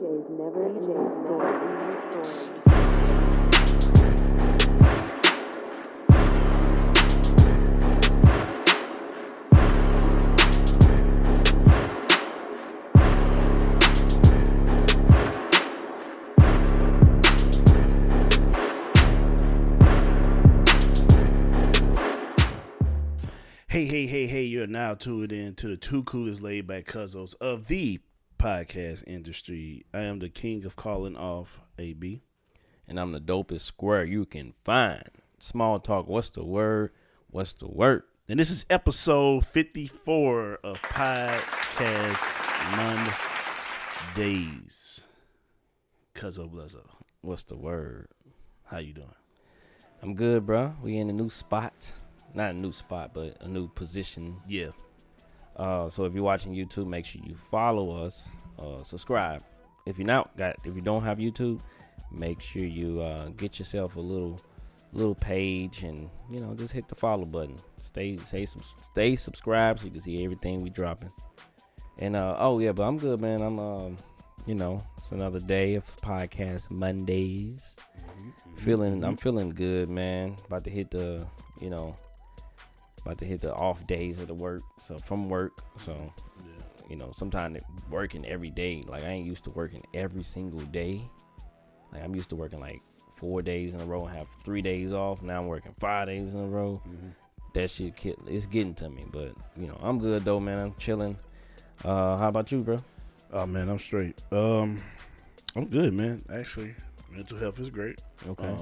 DJs never stories. Hey, you're now tuned in to the two coolest laid back cuzzos of the podcast industry. I am the king of calling off, AB. And I'm the dopest square you can find. Small talk, what's the word? What's the word? And this is episode 54 of Podcast Mondays. Cuzzo Bluzzo. What's the word? How you doing? I'm good, bro. We in a new spot. Not a new spot, but a new position. Yeah. So if you're watching YouTube, make sure you follow us, subscribe. If you don't have YouTube, make sure you get yourself a little page and just hit the follow button. Stay subscribed so you can see everything we dropping. And but I'm good, man. I'm it's another day of Podcast Mondays. I'm feeling good, man. About to hit the off days of the work. So from work. So, sometimes working every day. Like I ain't used to working every single day. Like I'm used to working like 4 days in a row and have 3 days off. Now I'm working 5 days in a row. Mm-hmm. That shit, it's getting to me. But, I'm good though, man. I'm chilling. How about you, bro? Oh, man, I'm straight. I'm good, man. Actually, mental health is great. Okay.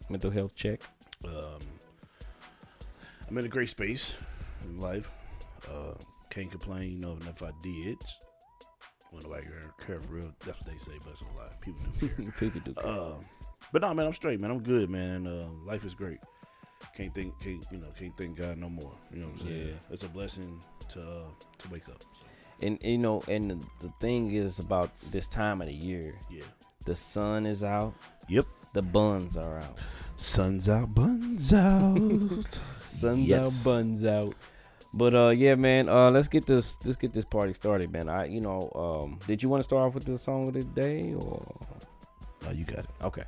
Mental health check. I'm in a great space in life. Can't complain, and if I did, well, nobody care for real. That's what they say, but it's a lie. People do care. People do care. But no, man, I'm straight, man. I'm good, man. Life is great. Can't thank God no more. You know what I'm saying? Yeah. It's a blessing to wake up. So. And the thing is about this time of the year. Yeah. The sun is out. Yep. The buns are out. Sun's out, buns out. Sun's out, buns out. But yeah, man. Let's get this party started, man. Did you want to start off with the song of the day, or? No, you got it. Okay,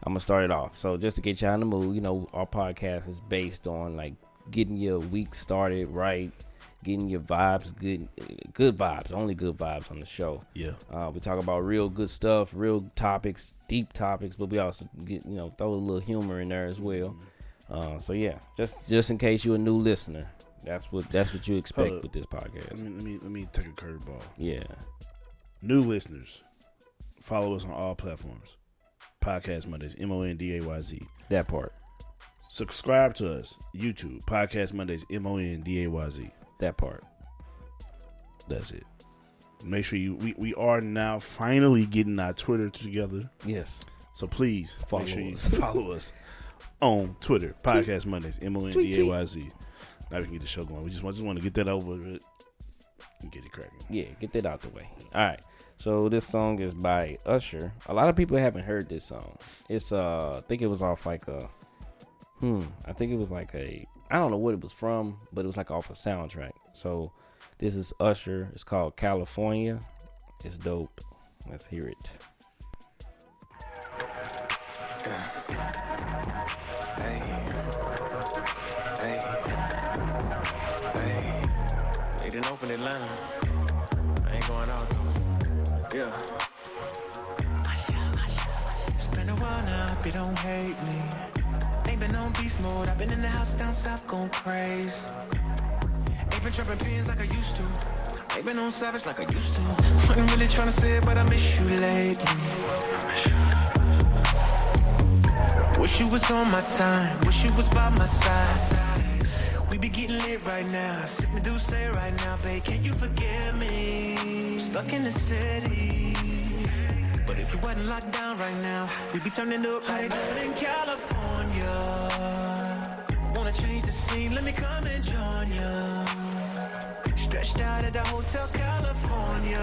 I'm gonna start it off. So just to get you in the mood, our podcast is based on like getting your week started right, getting your vibes good vibes, only good vibes on the show. Yeah. We talk about real good stuff, real topics, deep topics, but we also get throw a little humor in there as well. So yeah, just in case you're a new listener, that's what you expect with this podcast. Let me take a curveball. Yeah. New listeners, follow us on all platforms. Podcast Mondays, MONDAYZ. That part. Subscribe to us, YouTube, Podcast Mondays, MONDAYZ. That part. That's it. Make sure we are now finally getting our Twitter together. Yes. So please follow us on Twitter, Podcast Mondays, MONDAYZ. Now we can get the show going. We just want to get that over with and get it cracking. Yeah, get that out the way. All right. So this song is by Usher. A lot of people haven't heard this song. It's I think it was off like I think it was like I don't know what it was from, but it was like off a soundtrack. So this is Usher. It's called California. It's dope. Let's hear it. They didn't open it line. I ain't going out though. Yeah. It's been a while now, if you don't hate me. Ain't been on beast mode, I've been in the house down south going crazy. Ain't been dropping pins like I used to. Ain't been on savage like I used to. Wasn't really trying to say it, but I miss you lately. Wish you was on my time, wish you was by my side. We be getting lit right now, sip me do say right now, babe, can you forgive me? Stuck in the city, but if you wasn't locked down right now, we be turning up like good in California. Wanna change the scene, let me come and join ya. Stretched out at the Hotel California.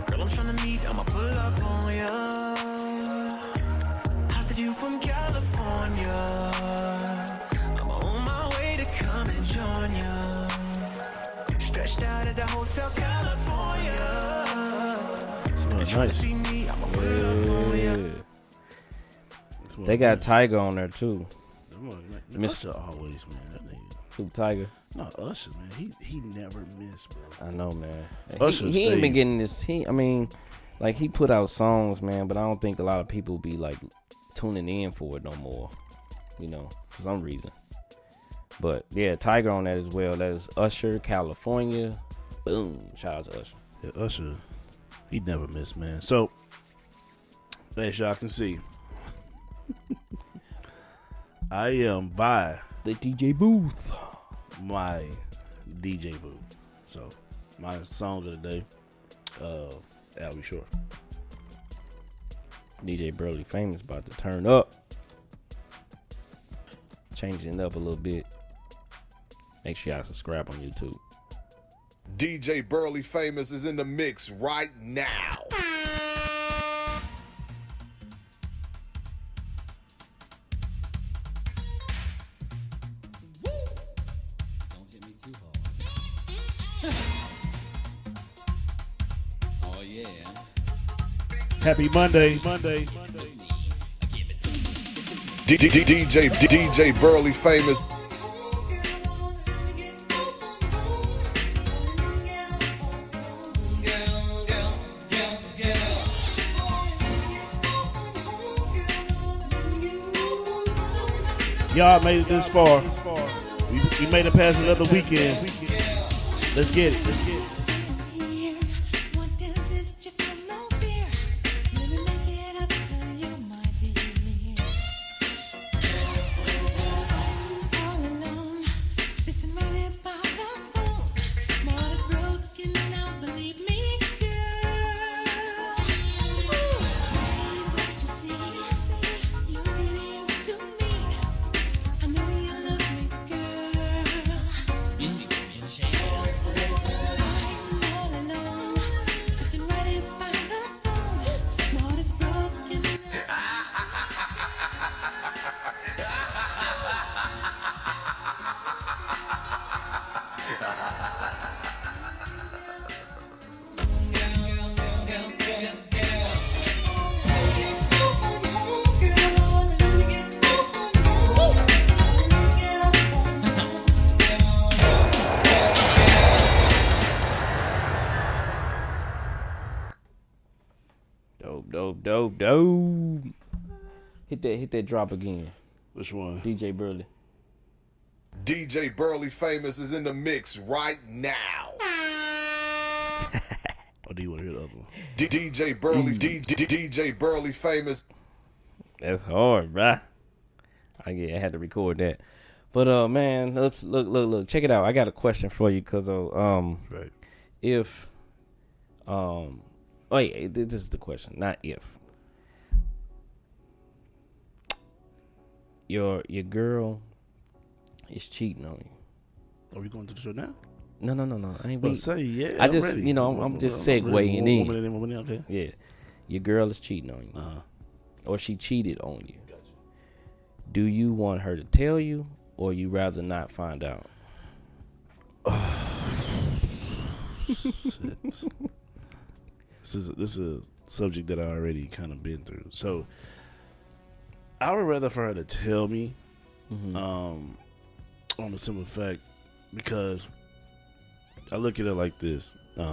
Girl, I'm tryna meet, I'ma pull up on ya. How's the view from California? I'm on my way to come and join ya. Stretched out at the Hotel California. nice. See me, I'ma put it up on ya. They got Tiger on there too. Usher always, man. That nigga. Who Tiger? No, Usher, man. He never missed, bro. I know, man. Usher He ain't stayed. been getting this. I mean, like he put out songs, man, but I don't think a lot of people be like tuning in for it no more. You know, for some reason. But yeah, Tiger on that as well. That is Usher, California. Boom. Shout out to Usher. Yeah, Usher, he never missed, man. So, as y'all can see, I am by The DJ booth. my DJ booth. So, my song of the day, Albie Shore. DJ Burley Famous about to turn up. Changing it up a little bit. Make sure y'all subscribe on YouTube. DJ Burley Famous is in the mix right now. Don't hit me too hard. Oh yeah. Happy Monday. DJ Burley Famous. Y'all made it this far. We made it past another weekend. Let's get it. What is it you feel no fear? Let me make it up to you, my dear. All alone, sitting right by the phone. Heart is broken now, believe me, girl. Babe, what you see? You get used to me. I know you love me, girl. I'm all alone, sitting right by the phone. My heart is broken. Dope. Hit that drop again. Which one? DJ Burley. DJ Burley Famous is in the mix right now. Or do you want to hear the other one? DJ Burley Famous. That's hard, bruh. I had to record that. But man, look, check it out. I got a question for you, cause Right. if wait, this is the question, not if. Your girl is cheating on you. Are we going to the show now? No. I ain't Well, wait. say yeah. I just, ready. you know, I'm just ready. segueing in. One minute, okay. Yeah, your girl is cheating on you, Uh-huh. or she cheated on you. Do you want her to tell you, or you rather not find out? Shit. This is a subject that I already kind of been through. So I would rather for her to tell me, on the simple fact, because I look at it like this. You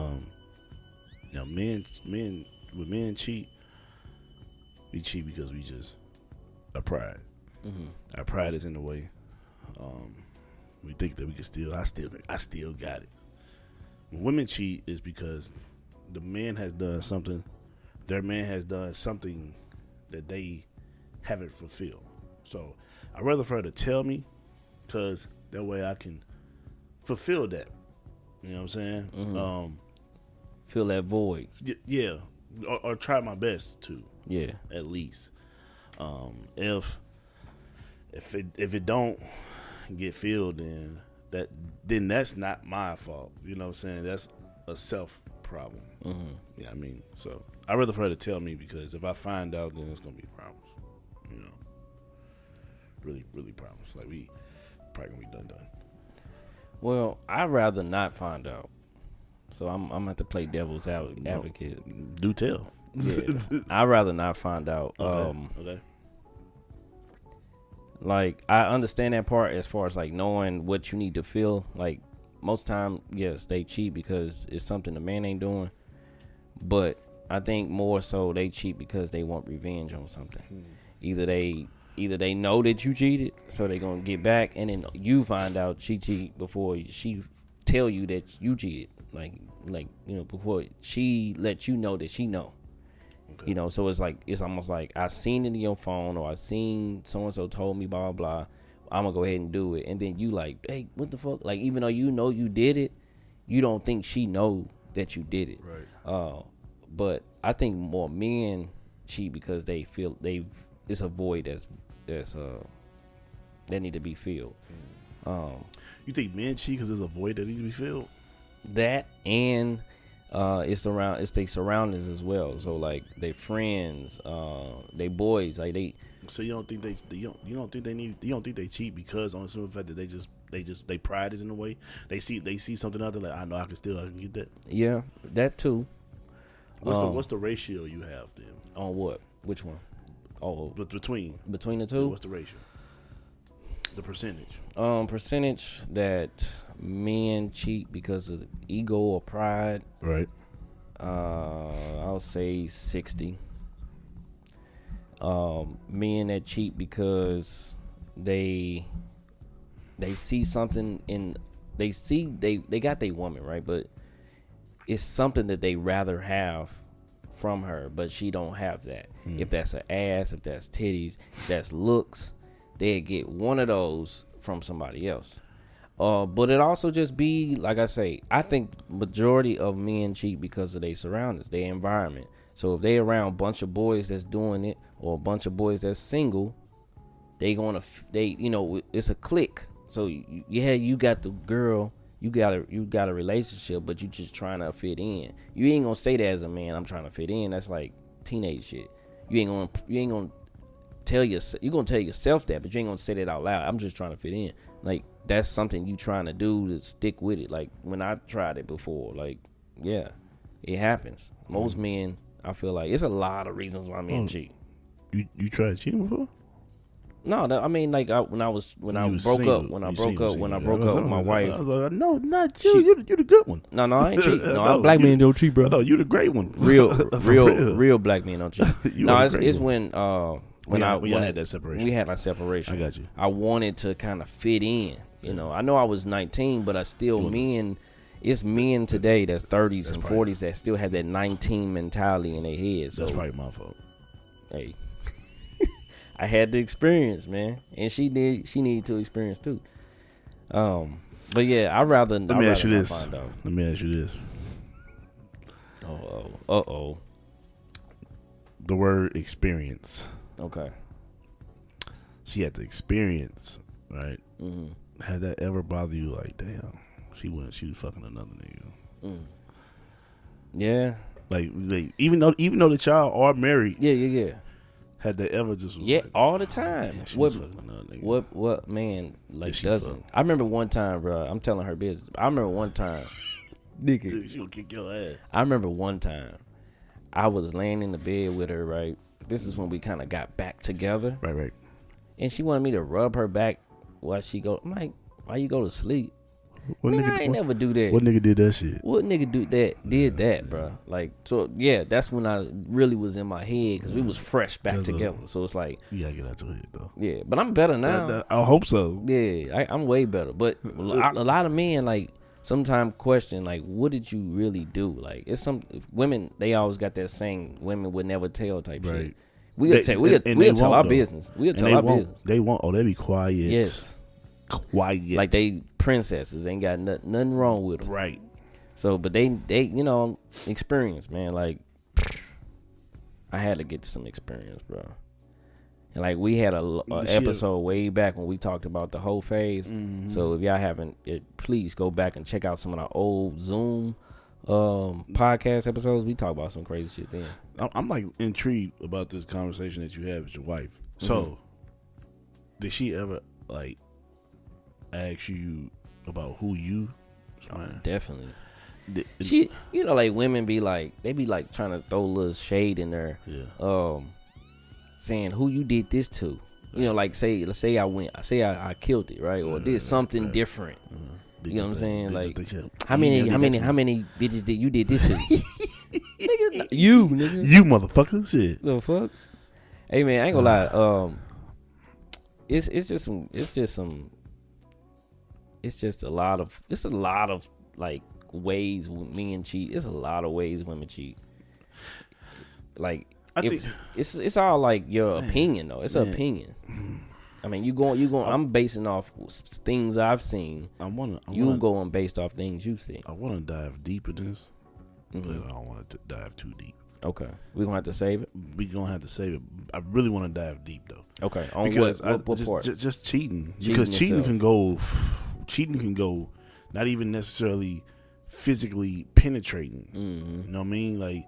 know, when men cheat, we cheat because we just our pride. Our pride is in the way. We think that we can still. I still got it. When women cheat is because the man has done something. Their man has done something that they haven't fulfilled. So I'd rather for her to tell me, because that way I can fulfill that. You know what I'm saying? Fill that void. Yeah, or try my best to. Yeah. At least. If it don't get filled, then that's not my fault. You know what I'm saying? That's a self problem. Yeah, I mean, so I'd rather for her to tell me, because if I find out, then it's gonna be problems. You know, really, really problems. Like we probably gonna be done. Well, I'd rather not find out. So I'm gonna have to play devil's advocate. Do tell. Yeah. I'd rather not find out. Okay. Like, I understand that part as far as like knowing what you need to feel. Like, most time, yes, they cheat because it's something the man ain't doing. But I think more so they cheat because they want revenge on something. Either they know that you cheated, so they gonna get back, and then you find out she cheated before she tell you that you cheated. Like before she let you know that she know. Okay. So it's almost like I seen it in your phone, or I seen so and so told me blah blah blah. I'm gonna go ahead and do it, and then you like, hey, what the fuck? Like, even though you know you did it, you don't think she know that you did it. Right. But I think more men cheat because they feel it's a void that need to be filled. You think men cheat because there's a void that needs to be filled? That, and it's their surroundings as well. So like they friends, they boys, like they. So you don't think they cheat because on the simple fact that they pride is in the way. They see something out there like, I know I can get that. Yeah, that too. What's the ratio you have then? On what? Which one? Oh, between the two. What's the ratio? The percentage. Percentage that men cheat because of ego or pride. Right. I'll say 60. Men that cheat because they see something they got their woman, right, but it's something that they rather have from her, but she don't have that. If that's an ass, if that's titties, if that's looks, they get one of those from somebody else. But it also just be, like I say, I think majority of men cheat because of their surroundings, their environment. So if they around a bunch of boys that's doing it, or a bunch of boys that's single, it's a clique. So you got the girl, you got a relationship, but you just trying to fit in. You ain't gonna say that as a man, I'm trying to fit in. That's like teenage shit. You ain't gonna tell yourself, you're gonna tell yourself that, but you ain't gonna say that out loud. I'm just trying to fit in. Like, that's something you trying to do to stick with it. Like, when I tried it before, like, yeah, it happens. Most men, I feel like it's a lot of reasons why men cheat. You tried cheating before? No, I mean, like, when I broke up with my wife. I was like, no, not you. You the good one. No, I ain't cheat. No, black men don't cheat, bro. No, you the great one. Real black men don't cheat. No, it's when I had that separation. We had our separation. I got you. I wanted to kind of fit in. I know I was 19, but I still it's men today that's 30s and 40s that still have that 19 mentality in their head. So that's probably my fault. Hey, I had the experience, man, and she needed to experience too. But yeah, Let me ask you this. Uh-oh. The word experience. Okay. She had the experience, right? Mm-hmm. Had that ever bother you? Like, damn, she was fucking another nigga. Yeah. Like even though the child are married. Yeah. Had they ever just was like, all the damn, time? What man like doesn't? Fuck? I remember one time, bro. I'm telling her business. I remember one time, nigga. Dude, she gonna kick your ass. I remember one time, I was laying in the bed with her. Right. This is when we kind of got back together. Right. And she wanted me to rub her back while she go. I'm like, why you go to sleep? What nigga, I ain't never do that. What nigga did that shit? What nigga did that, bro? Like, so yeah, that's when I really was in my head because we was fresh back together. So it's like, you gotta get out your head though. Yeah, but I'm better now. I hope so. Yeah, I'm way better. But a lot of men like sometimes question like, what did you really do? Like, it's some women, they always got that saying, women would never tell type shit. We'll tell our business. We'll tell our business. They won't. Oh, they be quiet. Yes. Quiet. Like they princesses, ain't got nothing wrong with them. Right. So, but they experience, man. Like, I had to get some experience, bro. And like we had a episode way back when we talked about the whole phase. Mm-hmm. So if y'all haven't, please go back and check out some of our old Zoom podcast episodes. We talk about some crazy shit then. I'm like intrigued about this conversation that you had with your wife. So, did she ever like ask you about who you? Definitely. She, you know, like women be like, they be like trying to throw a little shade in there, saying who you did this to. You know, like let's say I killed it, right, or did something different. You know what I'm saying? Like, how many bitches did you did this to? Nigga, you motherfucker, shit. The fuck? Hey man, I ain't gonna lie. It's just a lot of like ways men cheat. It's a lot of ways women cheat. Like, I think it's all like your opinion though. It's an opinion. I mean, you going. I'm basing off things I've seen. You going based off things you've seen. I want to dive deep in this, but I don't want to dive too deep. Okay, we gonna have to save it. We gonna have to save it. I really want to dive deep though. Okay, on because what part? Just cheating. Because cheating can go. Not even necessarily physically penetrating. You know what I mean? Like,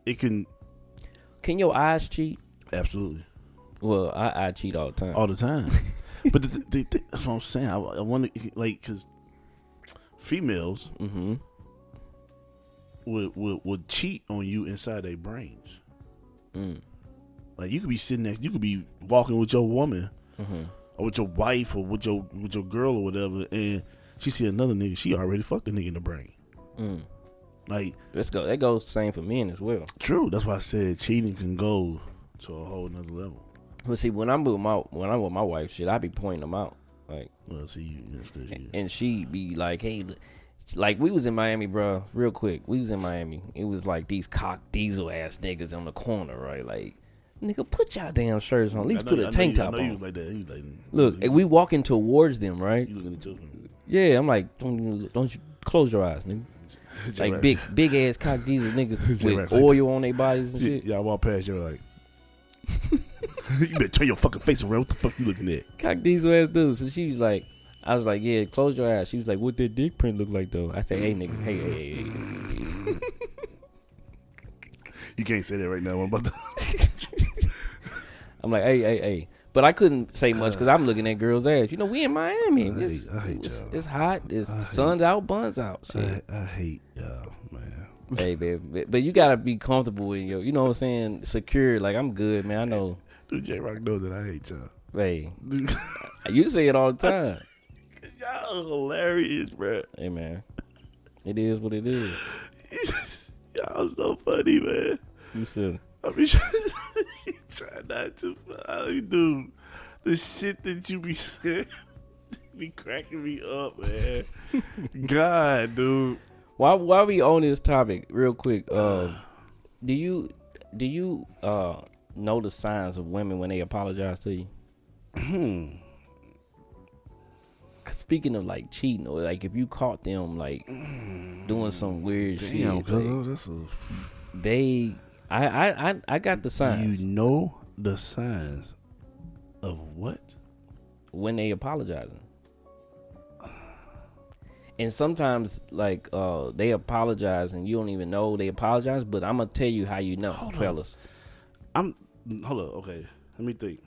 it can. Can your eyes cheat? Absolutely. Well, I cheat all the time. All the time. But that's what I'm saying. I wonder, like, because females would cheat on you inside their brains. Like, you could be sitting next, you could be walking with your woman or with your wife or with your girl or whatever, and she see another nigga, she already fucked the nigga in the brain. Like, let's go. That goes the same for men as well. True. That's why I said cheating can go to a whole nother level. But see, when I'm with my wife, shit, I be pointing them out. Like, well, see, and she be like, hey, like we was in Miami, bro. Real quick, we was in Miami. It was like these cock diesel ass niggas on the corner, right? Like, nigga, put y'all damn shirts on. At least put a tank top on. You was like that. You was like, look, and we walking towards them, right? You looking at children. Yeah, I'm like, don't you close your eyes, nigga. Like big ass cock diesel niggas with oil on their bodies and shit. Y'all walk past, you're like, you better turn your fucking face around. What the fuck you looking at? Cock diesel ass dude. So she was like, I was like, yeah, close your eyes. She was like, what that dick print look like though? I said, hey nigga, hey. You can't say that right now. I'm about to. I'm like, hey. But I couldn't say much because I'm looking at girls' ass. You know, we in Miami. I hate y'all. It's hot. It's sun's out, buns out. Shit. I hate y'all, man. Hey, baby. But you got to be comfortable in your, you know what I'm saying, secure. Like, I'm good, man. I know. Dude, J-Rock knows that I hate y'all. Hey. You say it all the time. Y'all hilarious, bro. Hey, man. It is what it is. Y'all so funny, man. You said I be trying not to. Dude, the shit that you be saying be cracking me up, man. God, dude. While we on this topic, real quick, do you know the signs of women when they apologize to you? Speaking of like cheating, or like if you caught them like doing some weird shit, I got the signs. You know the signs of what? When they apologizing. And sometimes like they apologize and you don't even know they apologize, but I'm gonna tell you how you know, fellas. Hold on, okay. Let me think.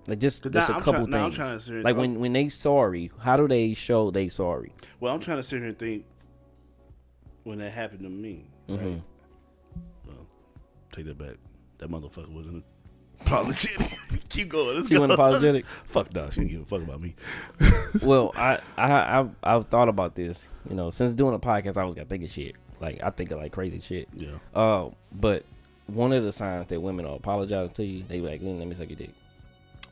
Like just a couple things. Like when they sorry, how do they show they sorry? Well, I'm trying to sit here and think when that happened to me. Right? Well, take that back. That motherfucker wasn't apologetic. Keep going. Let's she go. wasn't apologetic. Fuck no, she didn't give a fuck about me. Well, I've thought about this. You know, since doing a podcast, I always got thinking shit. Like I think of like crazy shit. Yeah. But one of the signs that women will apologize to you, they be like, let me suck your dick.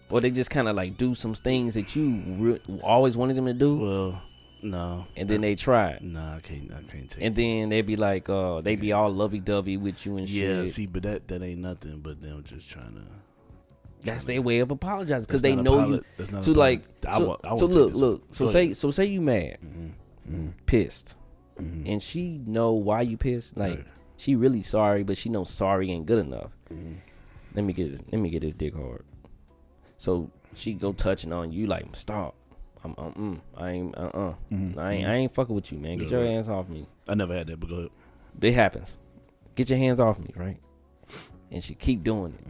Or they just kind of like do some things that you always wanted them to do. Well, no. And then they try it. Nah, I can't take and it. then they be like, they be all lovey-dovey with you and shit. Yeah, see, but that ain't nothing but them just trying to. That's their way of apologizing because they know you. So like, so look. So say you mad, pissed, and she know why you pissed. Like she really sorry, but she knows sorry ain't good enough. Let me get this dick hard. So she go touching on you like stop. I ain't fucking with you, man. Get your hands off me. I never had that, but go ahead. It happens. Get your hands off me, right? And she keep doing it.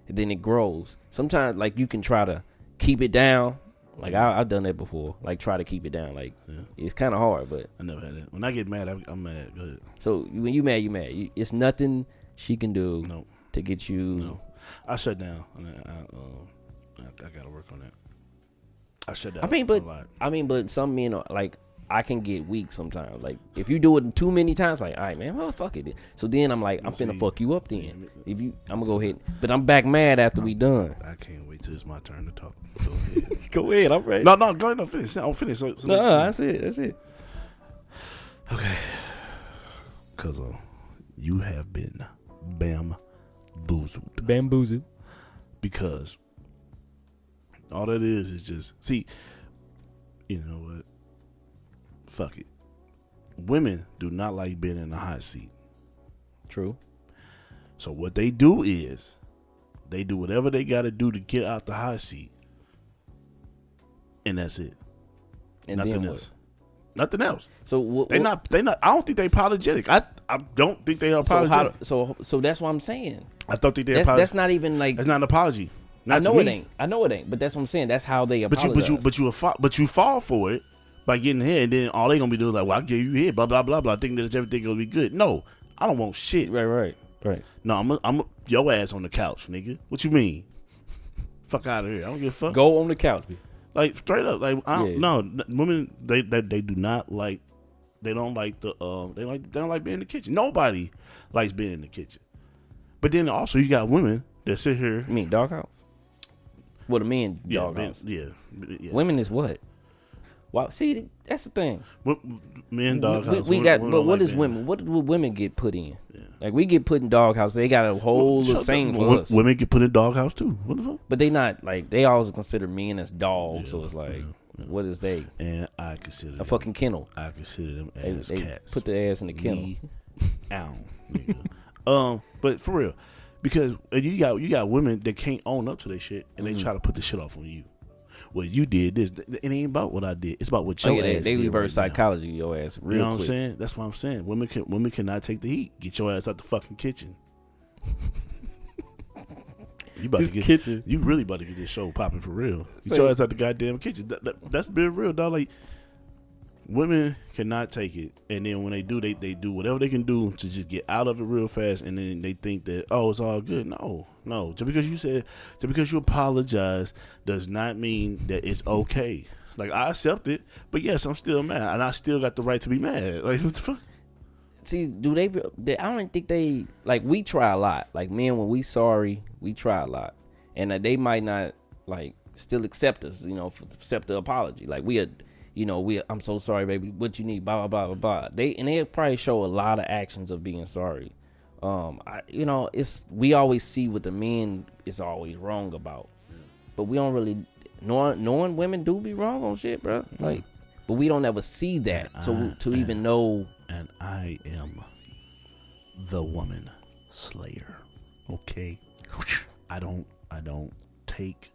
And then it grows. Sometimes like you can try to keep it down Like I've done that before. Like try to keep it down. Like it's kind of hard, but I never had that. When I get mad, I'm mad. Go ahead. so when you mad, you mad. It's nothing she can do No, to get you. no. I shut down. I gotta work on that. I shut down. I mean, but some men are like, I can get weak sometimes. Like if you do it too many times, like, all right, man, well, fuck it. So then I'm like, I'm finna fuck you up. Then if you, I'm gonna go ahead. But I'm back mad after we done. I can't wait till it's my turn to talk. Go ahead. Go ahead, I'm ready. No, go ahead. No, finish. I'll finish. So No, that's it. Okay. Cause you have been bamboozled. Bamboozled. Because all that is just, see, you know what? Fuck it. Women do not like being in the hot seat. True. So what they do is they do whatever they got to do to get out the hot seat. And that's it. And Nothing then else. Nothing else. So They not. I don't think they apologetic. I don't think they are apologetic. So that's what I'm saying. I don't think they That's apologetic. not even like. That's not an apology. I Not know to it me. ain't. I know it ain't. But that's what I'm saying. That's how they apologize. But you fall for it by getting here, and then all they gonna be doing is like, well, I gave you here, blah blah blah blah, thinking that everything gonna be good. No, I don't want shit. Right. No, I'm your ass on the couch, nigga. What you mean? Fuck out of here. I don't give a fuck. Go on the couch. Like straight up, like I don't Yeah. no women. They do not like. They don't like they don't like being in the kitchen. Nobody likes being in the kitchen. But then also you got women that sit here. You mean doghouse? Well, the men doghouse. Yeah. Women is what? Wow. See, that's the thing. Men doghouse. We got, women but don't what like is being- women? What do women get put in? Yeah. Like we get put in doghouse. They got a whole Shut thing up. for us. Women get put in doghouse too. What the fuck? But they not like they always consider men as dogs. So Yeah, it's like, yeah. what is they? And I consider A fucking kennel. I consider them They, as they cats. put their ass in the kennel. Ow, nigga. But for real, because you got women that can't own up to their shit, and they try to put the shit off on you. Well, you did this. It ain't about what I did. It's about what your ass they did. reverse right now. psychology. Your ass real You know what I'm quick. saying? That's what I'm saying. Women cannot take the heat. Get your ass out the fucking kitchen. You about This to get kitchen. You really about to get this show popping for real. Get So- your ass out the goddamn kitchen. That's been real, dog. Like women cannot take it, and then when they do, they do whatever they can do to just get out of it real fast, and then they think that it's all good. No. Just because you apologize does not mean that it's okay. Like I accept it, but yes, I'm still mad, and I still got the right to be mad. Like what the fuck? See, do they? I don't think they like. We try a lot. Like men, when we sorry, we try a lot, and they might not like still accept us. Accept the apology. Like I'm so sorry, baby. What you need? Blah blah blah blah blah. They probably show a lot of actions of being sorry. We always see what the men is always wrong about, but we don't really knowing women do be wrong on shit, bro. Like, but we don't ever see that to even know. And I am the woman slayer. Okay, I don't take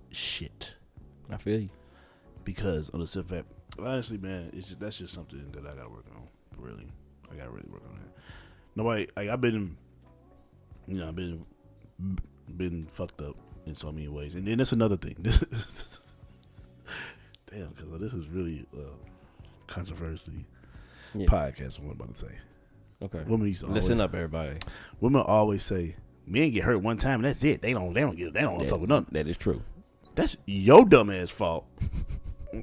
shit I feel you. because of the simple fact. Honestly, man, that's just something that I gotta work on. Really, I gotta really work on that. Nobody, I've been fucked up in so many ways, and then that's another thing. Damn, because this is really controversy. Yeah. Podcast. What I'm about to say. Okay. Women used to Listen always, up, everybody. Women always say men get hurt one time and that's it. They don't fuck with nothing. That is true. That's your dumb ass fault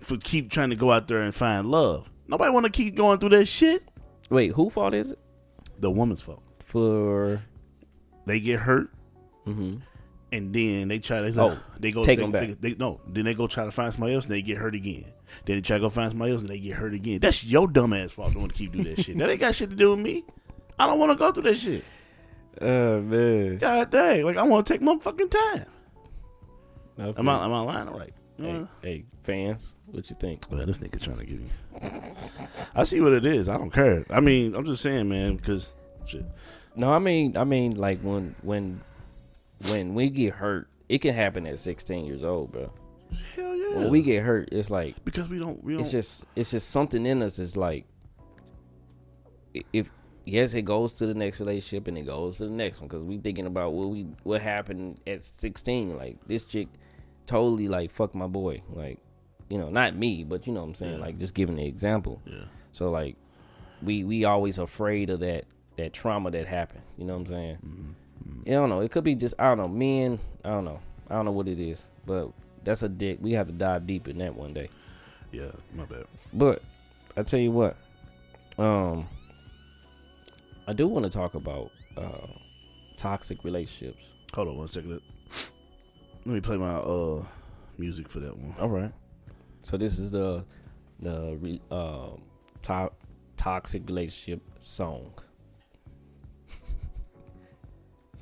for keep trying to go out there and find love. Nobody want to keep going through that shit. Wait, who fault is it? The woman's fault. For They get hurt mm-hmm. and then they try to take them back. Then they go try to find somebody else and they get hurt again. Then they try to go find somebody else and they get hurt again. That's your dumb ass fault. Don't want to keep doing that shit. That ain't got shit to do with me. I don't want to go through that shit. Man. God dang, like I want to take my fucking time. Okay. Am I lying? All right. Hey, fans, what you think? Well, this nigga trying to get me. I see what it is. I don't care. I mean, I'm just saying, man, because shit. No, I mean, like when we get hurt, it can happen at 16 years old, bro. Hell yeah. When we get hurt, it's like because we don't. it's just something in us is like if yes, it goes to the next relationship and it goes to the next one because we thinking about what happened at 16. Like this chick totally like fuck my boy, like, you know, not me, but you know what I'm saying, like just giving the example. Yeah. So like we always afraid of that trauma that happened, you know what I'm saying? I don't know, it could be just, I don't know, men, I don't know what it is, but that's a dick. We have to dive deep in that one day. Yeah, my bad. But I tell you what, I do want to talk about toxic relationships. Hold on 1 second. Let me play my music for that one. All right. So this is the toxic relationship song.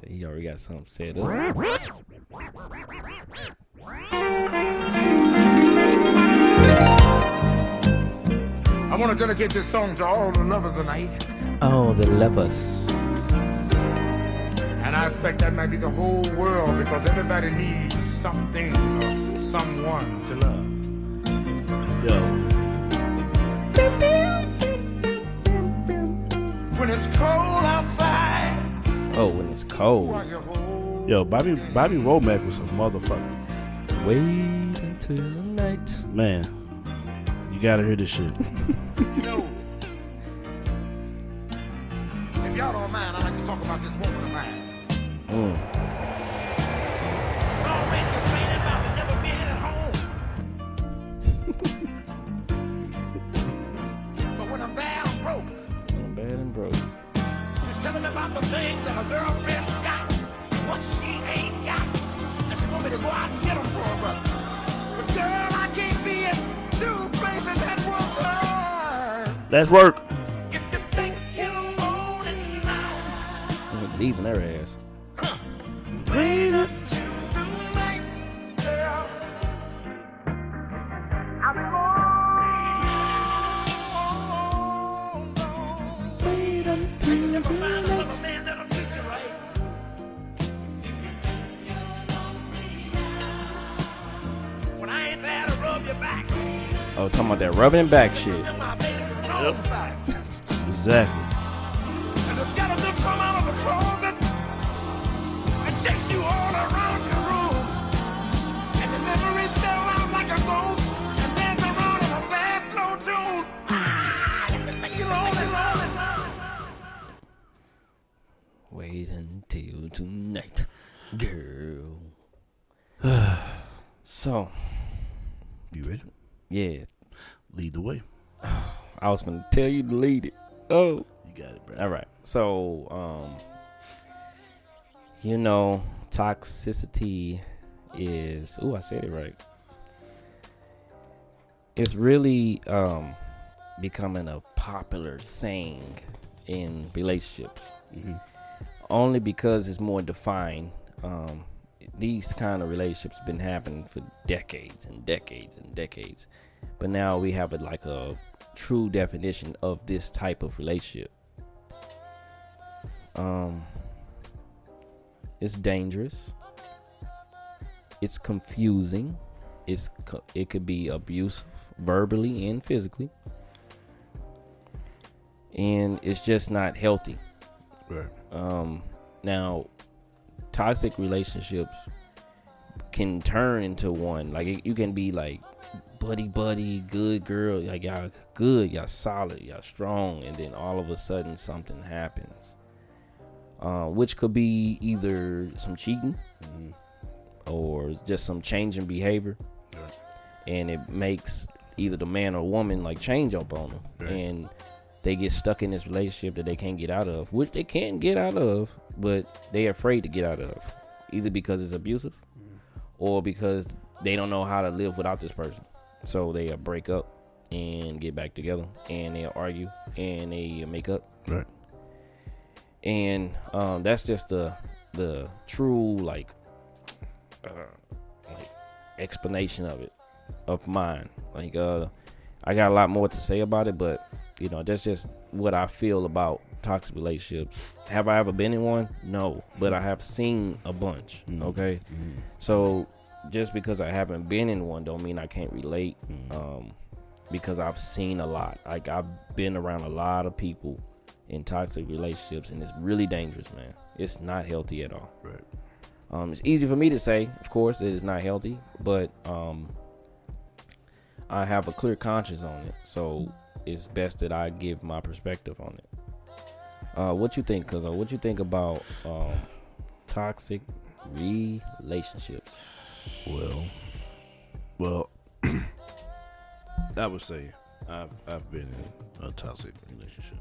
So he already got something set up. I want to dedicate this song to all the lovers tonight. Oh, the lovers. And I expect that might be the whole world because everybody needs something or someone to love. Yo. When it's cold outside, Oh, when it's who cold. are you hold? Yo, Bobby Womack was a motherfucker. Wait until the night. Man, you gotta hear this shit. You know, if y'all don't mind, I'd like to talk about this woman of mine. She's always complaining about the never being at home. But when I'm bad, I'm broke. I'm bad and broke. She's telling me about the things that her girlfriend's got, and what she ain't got. And she want me to go out and get them for her, but girl, I can't be in two places at one time. Let's work. If you think you're lonely now, I'm leaving their ass. wait until tonight, girl. I'm long gone. Wait And you until never the find night. another man that'll treat you right. When I ain't there to rub your back, Oh, talking about that rubbing back shit. then my baby knows back. Exactly. And the skeletons come out of the closet and chase you all around your room. And the memories sell out like a ghost and dance around in a fast, slow tune. Ah, if you think you're lonely. Wait until tonight, girl. So, You ready? yeah, Lead the way. I was gonna tell you to lead it. Oh, You got it, bro. all right. So, you know, toxicity is. Ooh, I said it right. It's really becoming a popular saying in relationships. Only because it's more defined. These kind of relationships been happening for decades and decades and decades, but now we have a true definition of this type of relationship. It's dangerous. It's confusing. It could be abusive, verbally and physically, and it's just not healthy. Right. Now, toxic relationships can turn into one. Like you can be like buddy, good girl, like y'all good, y'all solid, y'all strong, and then all of a sudden something happens, which could be either some cheating or just some change in behavior, Right. and it makes either the man or woman like change up on them, Right. and they get stuck in this relationship that they can't get out of, which they can get out of, but they're afraid to get out of, either because it's abusive or because they don't know how to live without this person. So they break up and get back together, and they'll argue and they make up. Right. And that's just the true like explanation of mine. Like I got a lot more to say about it, but you know, that's just what I feel about toxic relationships. Have I ever been in one? No, but I have seen a bunch. Okay, so just because I haven't been in one don't mean I can't relate, because I've seen a lot. Like I've been around a lot of people in toxic relationships, and it's really dangerous, man. It's not healthy at all. Right. It's easy for me to say, of course, it is not healthy, but I have a clear conscience on it, so it's best that I give my perspective on it. What you think, Cuzzo? What you think about toxic relationships? Well, I would say I've been in a toxic relationship.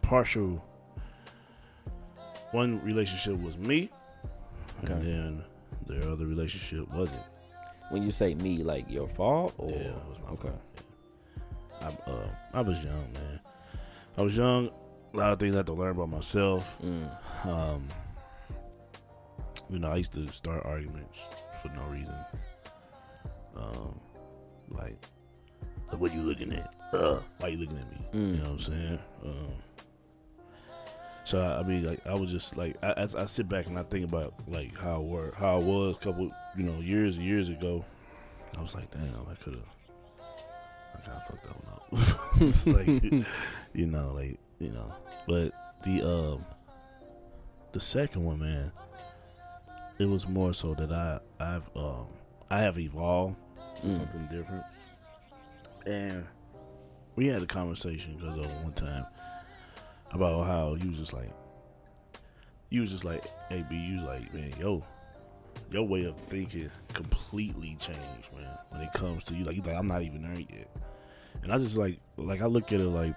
Partial. One relationship was me, Okay. and then the other relationship wasn't. When you say me, like your fault? Or? Yeah, it was my Okay. fault. I was young, man. I was young. A lot of things I had to learn about myself. I used to start arguments for no reason. Like, what you looking at? Why you looking at me? You know what I'm saying? So I mean, like, I was just like, as I sit back and I think about like how I was a couple, years ago. I was like, damn, I kind of fucked up now. But the second one, man, it was more so that I have evolved to something different, and we had a conversation because one time about how you was just like, hey B, you was like, man, your way of thinking completely changed, man, when it comes to you. Like, I'm not even there yet. And I just like I look at it like,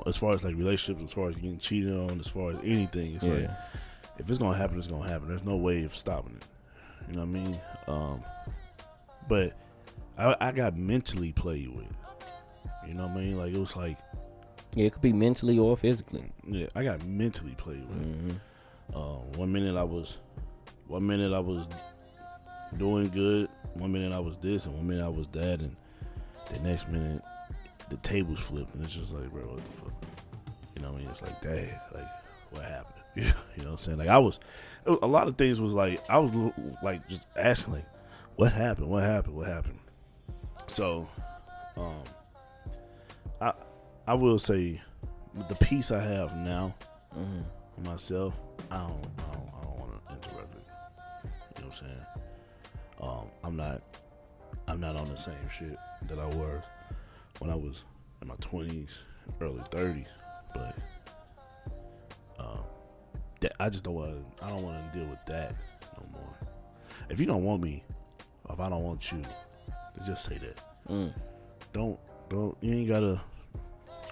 as far as like relationships, as far as getting cheated on, as far as anything, it's like, if it's gonna happen, it's gonna happen. There's no way of stopping it. You know what I mean? But I got mentally played with. You know what I mean? Like, it was like, Yeah, it could be mentally or physically. yeah, I got mentally played with. Mm-hmm. 1 minute I was doing good. 1 minute I was this, and 1 minute I was that, and the next minute the tables flipped, and it's just like, bro, what the fuck? You know what I mean? It's like, dang, like, what happened? You know what I'm saying? Like, a lot of things was like, I was like just asking, like, what happened? What happened? What happened? So, I will say, with the peace I have now in myself, I don't want to interrupt it. You know what I'm saying? I'm not on the same shit that I was when I was in my 20s, early 30s, but I just don't want to deal with that no more. If you don't want me, or if I don't want you, then just say that. Don't you ain't gotta.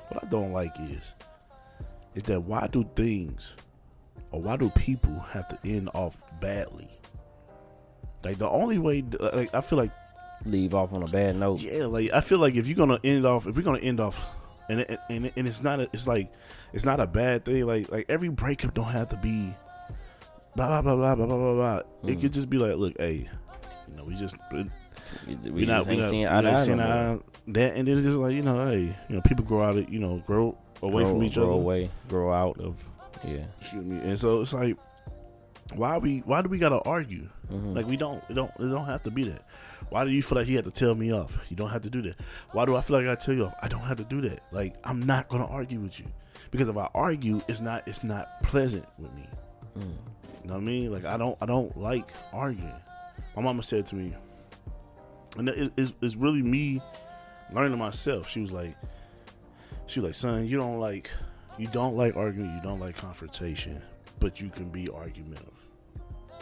What I don't like is that why do people have to end off badly? Like, the only way, like, I feel like, Leave off on a bad note. yeah, like, I feel like if we're gonna end off, and it's not a bad thing. Like every breakup don't have to be blah blah blah blah blah blah blah. It could just be like, look, hey, we just ain't seeing eye to eye. That, and then it's just like, hey, people grow out of, grow away from each other. Grow out of, yeah. Excuse me. And so it's like, why do we gotta argue? Like, it don't have to be that. Why do you feel like you have to tell me off? You don't have to do that. Why do I feel like I gotta tell you off? I don't have to do that. Like, I'm not gonna argue with you, because if I argue, it's not pleasant with me. You know what I mean? Like, I don't like arguing. My mama said to me, and it's really me learning myself. She was like, son, you don't like arguing, you don't like confrontation, but you can be argumentative.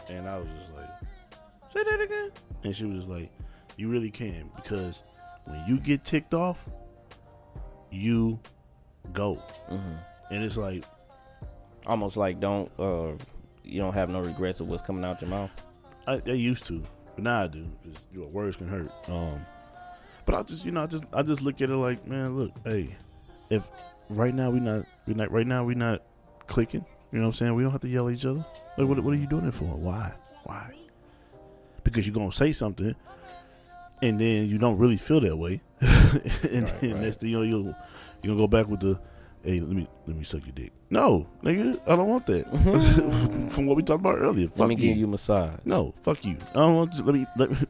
And I was just like, say that again. And she was like, you really can, because when you get ticked off, you go. And it's like, almost like you don't have no regrets of what's coming out your mouth. I used to, but now I do, because words can hurt. But I just look at it like, man, look, hey, if right now we not clicking, you know what I'm saying? We don't have to yell at each other. Like, what are you doing it for? Why? Because you're gonna say something, and then you don't really feel that way, and then next thing you're gonna go back with the, hey, let me suck your dick. No, nigga, I don't want that. From what we talked about earlier. Let me give you a massage. No, fuck you. I don't want to,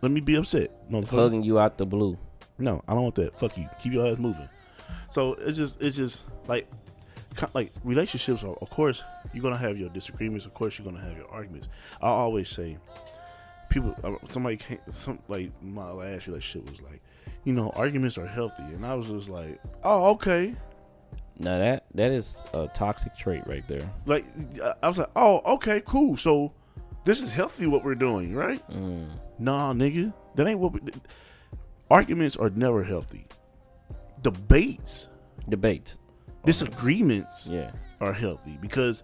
let me be upset. No, hugging you out the blue. No, I don't want that. Fuck you. Keep your ass moving. So it's just like, like relationships are, of course, you're gonna have your disagreements. Of course, you're gonna have your arguments. I always say, people, somebody can't. Like my last relationship was like, arguments are healthy, and I was just like, oh, okay. Now that is a toxic trait right there. Like I was like, oh, okay, cool. So this is healthy what we're doing, right? Nah, nigga, that ain't what. Arguments are never healthy. Debates, disagreements, are healthy because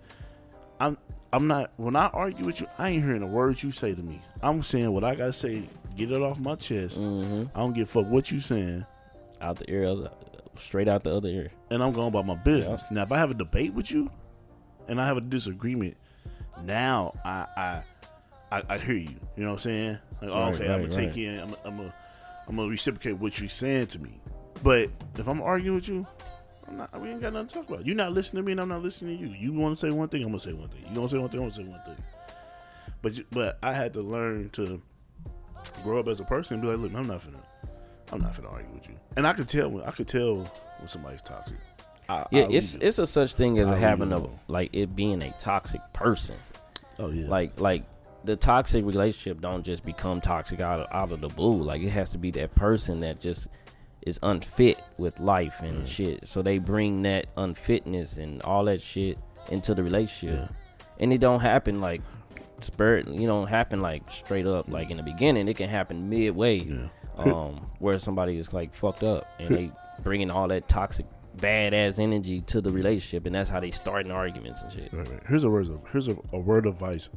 I'm not. When I argue with you, I ain't hearing a word you say to me. I'm saying what I gotta say. Get it off my chest. I don't give a fuck what you saying. Out the ear, straight out the other ear. And I'm going about my business. Now, if I have a debate with you, and I have a disagreement, now I hear you. You know what I'm saying? Like, I'm gonna take in. I'm gonna reciprocate what you're saying to me. But if I'm arguing with you, we ain't got nothing to talk about. You're not listening to me, and I'm not listening to you. You want to say one thing, I'm gonna say one thing. You gonna say one thing, I'm gonna say one thing. But I had to learn to grow up as a person and be like, look, I'm not finna argue with you. And I could tell when somebody's toxic. It's a such thing as having like it being a toxic person. Oh yeah. Like the toxic relationship don't just become toxic out of the blue. Like it has to be that person that just is unfit with life and shit. So they bring that unfitness and all that shit into the relationship. And it don't happen like happen like straight up like in the beginning. It can happen midway. Where somebody is like fucked up and they bringing all that toxic badass energy to the relationship, and that's how they starting arguments and shit. Right. Here's a word of advice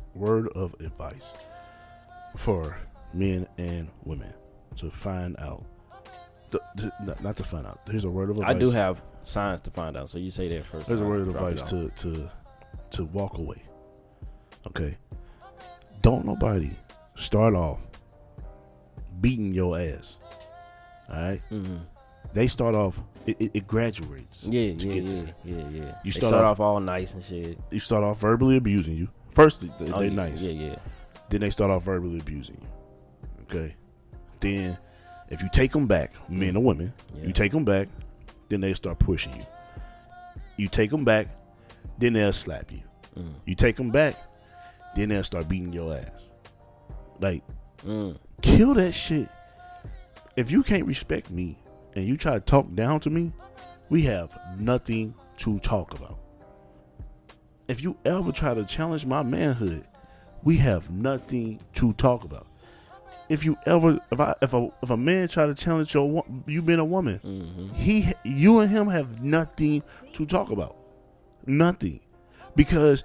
for men and women to find out. Not to find out. Here's a word of advice. I do have signs to find out, so you say that first. Here's a word of advice to walk away. Okay. Don't nobody start off beating your ass. All right. They start off. It graduates. Yeah. You start off all nice and shit. You start off verbally abusing you. First, they nice. Yeah. Then they start off verbally abusing you. Okay. Then, if you take them back, men or women, you take them back, then they start pushing you. You take them back, then they'll slap you. You take them back, then they'll start beating your ass. Like, kill that shit. If you can't respect me and you try to talk down to me, we have nothing to talk about. If you ever try to challenge my manhood, we have nothing to talk about. If a man try to challenge you being a woman, you and him have nothing to talk about. Nothing. Because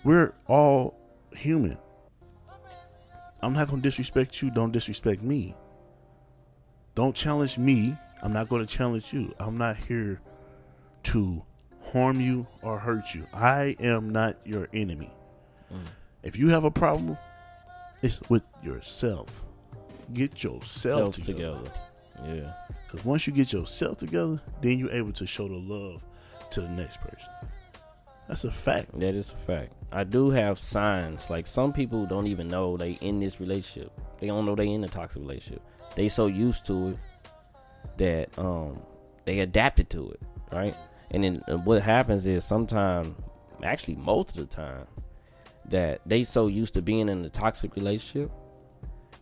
we're all human. I'm not going to disrespect you. Don't disrespect me. Don't challenge me. I'm not going to challenge you. I'm not here to harm you or hurt you. I am not your enemy. If you have a problem, it's with yourself. Get yourself together. Yeah. Because once you get yourself together, then you're able to show the love to the next person. That's a fact. That is a fact. I do have signs. Like some people don't even know they in this relationship. They don't know they in a toxic relationship. They so used to it that they adapted to it, right? And then what happens is sometimes, actually most of the time, that they so used to being in a toxic relationship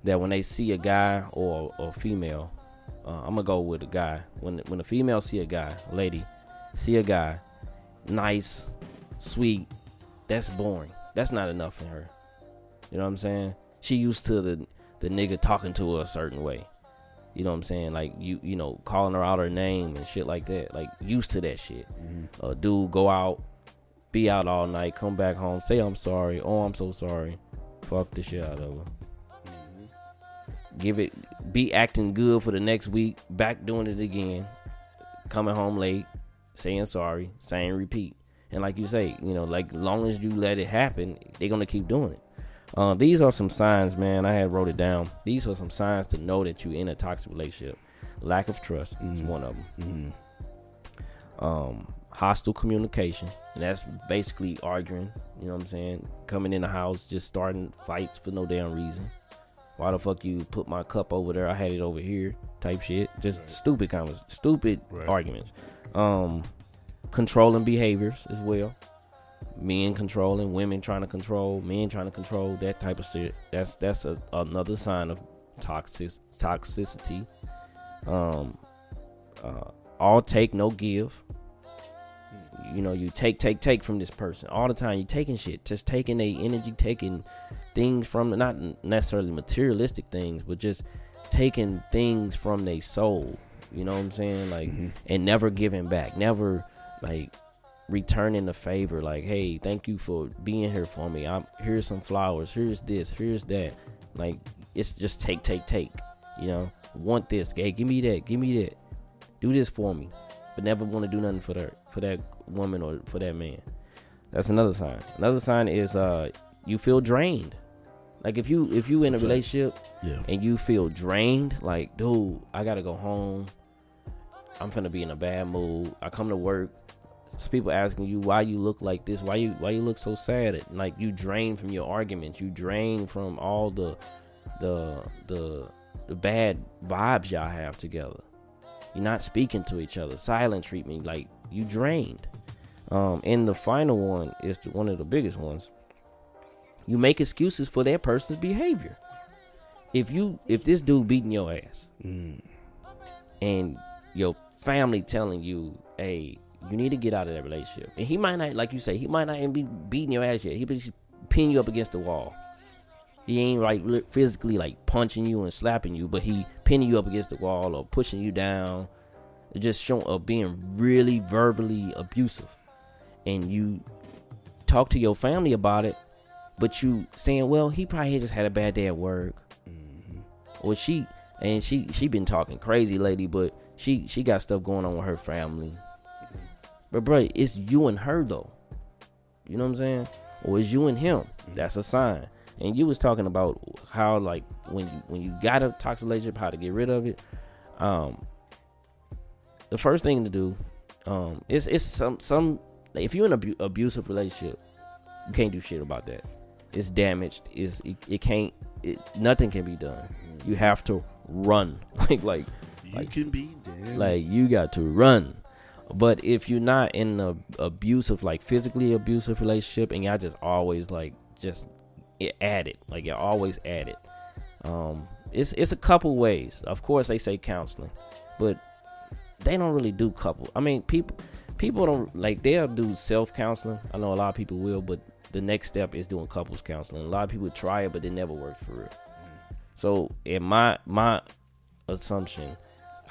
that when they see a guy or a female, I'm gonna go with a guy. When a female see a guy, a lady, see a guy, nice, sweet, that's boring. That's not enough for her. You know what I'm saying? She used to the nigga talking to her a certain way. You know what I'm saying? Like you know, calling her out her name and shit like that. Like used to that shit. Dude go out, be out all night, come back home, say I'm sorry. Oh, I'm so sorry. Fuck the shit out of her. Be acting good for the next week, back doing it again, coming home late, saying sorry, saying repeat. And like you say, you know, like long as you let it happen, they're gonna keep doing it. These are some signs, man. I had wrote it down. These are some signs to know that you're in a toxic relationship. Lack of trust is one of them. Hostile communication, and that's basically arguing. You know what I'm saying? Coming in the house, just starting fights for no damn reason. Why the fuck you put my cup over there? I had it over here. Type shit. Just stupid arguments. controlling behaviors as well. Men controlling, women trying to control, men trying to control, that type of shit. That's another sign of toxicity. All take, no give. You know, you take from this person all the time. You taking shit, just taking their energy, taking things from, not necessarily materialistic things, but just taking things from their soul. You know what I'm saying? Like, and never giving back, never like returning the favor. Like, hey, thank you for being here for me. Here's some flowers. Here's this. Here's that. Like, it's just take. You know, want this? Hey, give me that. Give me that. Do this for me, but never want to do nothing for that woman or for that man. That's another sign. Another sign is you feel drained. Like if you in a relationship and you feel drained, like, dude, I gotta go home. I'm finna be in a bad mood. I come to work. It's people asking you why you look like this. Why you look so sad? Like, you drain from your arguments. You drain from all the bad vibes y'all have together. You're not speaking to each other. Silent treatment. Like, you drained. And the final one is one of the biggest ones. You make excuses for that person's behavior. If this dude beating your ass and your family telling you, hey, you need to get out of that relationship, and he might not, like you say, he might not even be beating your ass yet. He be just pinning you up against the wall. He ain't like physically like punching you and slapping you, but he pinning you up against the wall or pushing you down. Just showing being really verbally abusive, and you talk to your family about it, but you saying, well, he probably just had a bad day at work, or she been talking crazy lately, but she got stuff going on with her family. But bro, it's you and her though. You know what I'm saying? Or it's you and him. That's a sign. And you was talking about how, like, when you got a toxic relationship, how to get rid of it. The first thing to do, it's some like, if you're in an abusive relationship, you can't do shit about that. It's damaged. Nothing can be done. You have to run. like you can be damaged. Like, you got to run. But if you're not in an abusive, like physically abusive relationship, and y'all just always like just at it, like you're always at it. It's a couple ways. Of course, they say counseling, but they don't really do couple. I mean, people don't, like, they'll do self-counseling. I know a lot of people will, but the next step is doing couples counseling. A lot of people try it, but it never works for real. So in my assumption,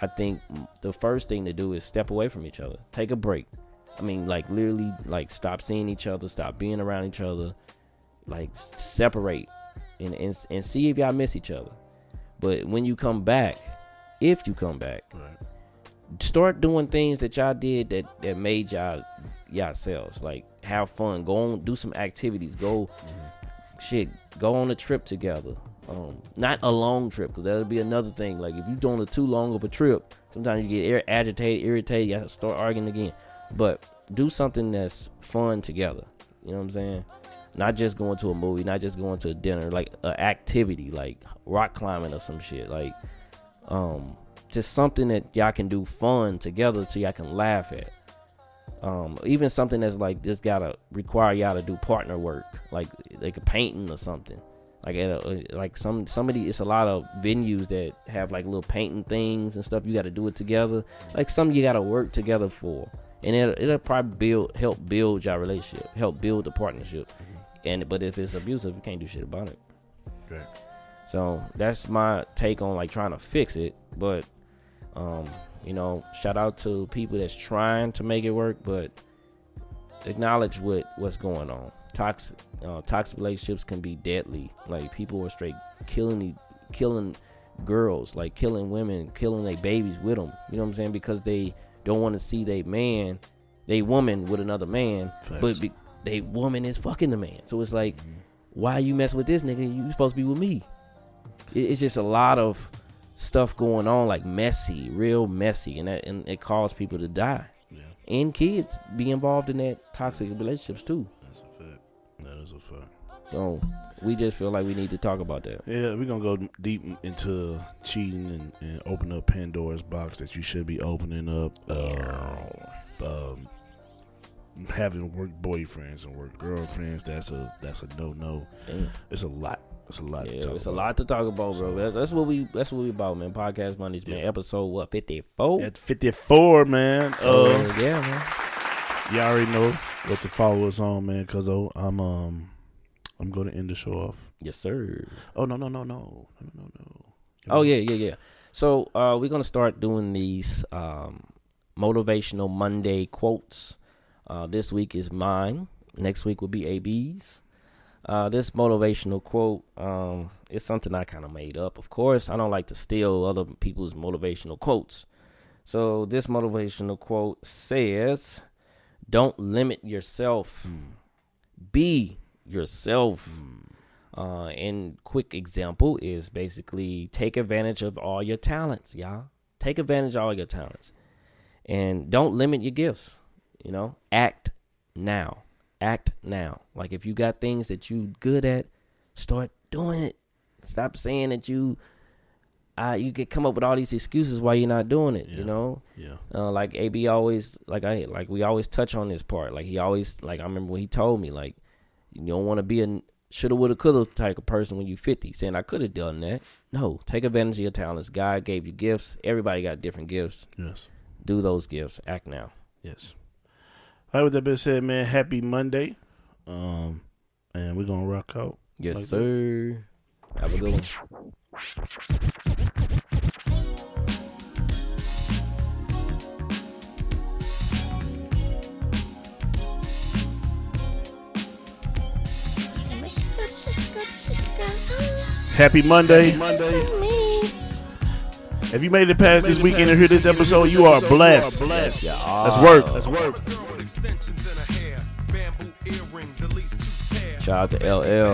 I think the first thing to do is step away from each other. Take a break. I mean, like, literally, like, stop seeing each other, stop being around each other, like, separate and see if y'all miss each other. But when you come back, if you come back, right, start doing things that y'all did that made yourselves, like, have fun, go on, do some activities, go on a trip together. Not a long trip, because that'll be another thing. Like, if you're doing too long of a trip, sometimes you get agitated, irritated, you have to start arguing again. But do something that's fun together. You know what I'm saying? Not just going to a movie, not just going to a dinner, like an activity, like rock climbing or some shit. Like, just something that y'all can do fun together so y'all can laugh at. Even something that's like, this gotta require y'all to do partner work, like a painting or something. Like somebody, it's a lot of venues that have like little painting things and stuff. You got to do it together. Like, something you got to work together for, and it'll probably help build your relationship, help build the partnership. But if it's abusive, you can't do shit about it. Right. So that's my take on, like, trying to fix it. But shout out to people that's trying to make it work, but acknowledge what's going on. Toxic relationships can be deadly. Like, people are straight killing girls, like killing women, killing their babies with them. You know what I'm saying? Because they don't want to see they woman with another man. Facts. But they woman is fucking the man. So it's like, why you mess with this nigga? You supposed to be with me. It's just a lot of stuff going on, like real messy, and it caused people to die. Yeah. And kids be involved in that toxic relationships too. That is a fact. So we just feel like we need to talk about that. Yeah, we're going to go deep into cheating and open up Pandora's box that you should be opening up. having work boyfriends and work girlfriends, that's a no. Damn. It's a lot. It's a lot. Yeah, to talk it's about. a lot to talk about, bro. That's what we about, man. Podcast Mondays, man. Episode what, 54? At 54, man. Yeah, man. You already know what to follow us on, man. Cause I'm going to end the show off. Yes, sir. Oh no. Oh yeah. So we're gonna start doing these motivational Monday quotes. This week is mine. Next week will be AB's. This motivational quote is something I kind of made up. Of course, I don't like to steal other people's motivational quotes. So this motivational quote says, "Don't limit yourself. Be yourself." And quick example is basically take advantage of all your talents, y'all. Take advantage of all your talents. And don't limit your gifts. You know, act now. Act now. Like if you got things that you good at, start doing it. Stop saying that you could come up with all these excuses why you're not doing it. Yeah. You know, Yeah. Like AB always, we always touch on this part. Like he always, I remember when he told me, like, you don't want to be a shoulda, woulda, coulda type of person when you 50. Saying I could have done that. No, take advantage of your talents. God gave you gifts. Everybody got different gifts. Yes. Do those gifts. Act now. Yes. All right, with that being said, man, happy Monday. And we're going to rock out. Yes, like sir. Have a good one. Happy Monday. If you made it past this weekend and hear this episode, you are blessed. Yes, y'all. Let's work. Let's work. Shout out to LL.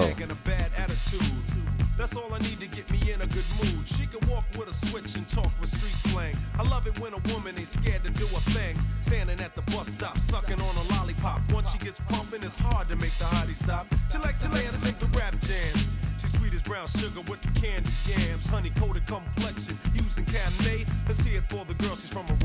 That's all I need to get me in a good mood. She can walk with a switch and talk with street slang. I love it when a woman ain't scared to do a thing. Standing at the bus stop, sucking on a lollipop. Once she gets pumping, it's hard to make the hottie stop. She likes to dance and the rap jams. She's sweet as brown sugar with the candy yams. Honey coated complexion, using Cabernet. Let's hear it for the girl, she's from a